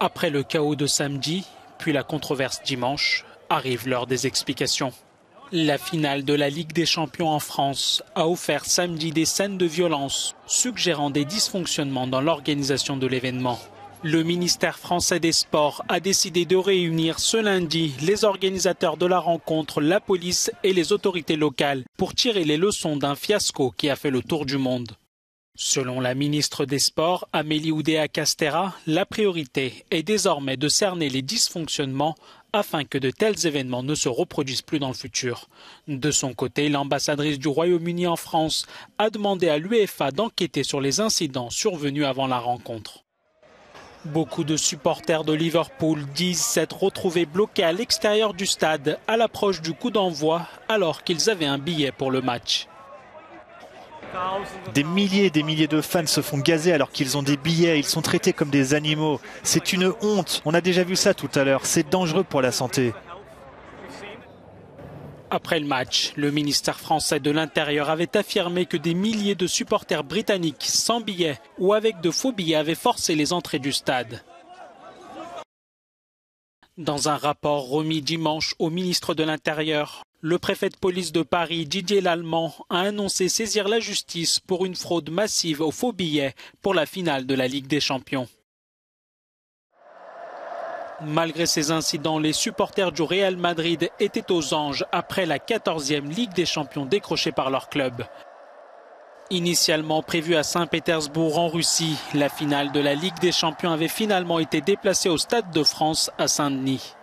Après le chaos de samedi, puis la controverse dimanche, arrive l'heure des explications. La finale de la Ligue des Champions en France a offert samedi des scènes de violence, suggérant des dysfonctionnements dans l'organisation de l'événement. Le ministère français des Sports a décidé de réunir ce lundi les organisateurs de la rencontre, la police et les autorités locales pour tirer les leçons d'un fiasco qui a fait le tour du monde. Selon la ministre des Sports, Amélie Oudéa-Castéra, la priorité est désormais de cerner les dysfonctionnements afin que de tels événements ne se reproduisent plus dans le futur. De son côté, l'ambassadrice du Royaume-Uni en France a demandé à l'UEFA d'enquêter sur les incidents survenus avant la rencontre. Beaucoup de supporters de Liverpool disent s'être retrouvés bloqués à l'extérieur du stade à l'approche du coup d'envoi alors qu'ils avaient un billet pour le match. Des milliers et des milliers de fans se font gazer alors qu'ils ont des billets, ils sont traités comme des animaux. C'est une honte, on a déjà vu ça tout à l'heure, c'est dangereux pour la santé. Après le match, le ministère français de l'Intérieur avait affirmé que des milliers de supporters britanniques sans billets ou avec de faux billets avaient forcé les entrées du stade. Dans un rapport remis dimanche au ministre de l'Intérieur, le préfet de police de Paris, Didier Lallement, a annoncé saisir la justice pour une fraude massive aux faux billets pour la finale de la Ligue des Champions. Malgré ces incidents, les supporters du Real Madrid étaient aux anges après la 14e Ligue des Champions décrochée par leur club. Initialement prévue à Saint-Pétersbourg en Russie, la finale de la Ligue des Champions avait finalement été déplacée au Stade de France à Saint-Denis.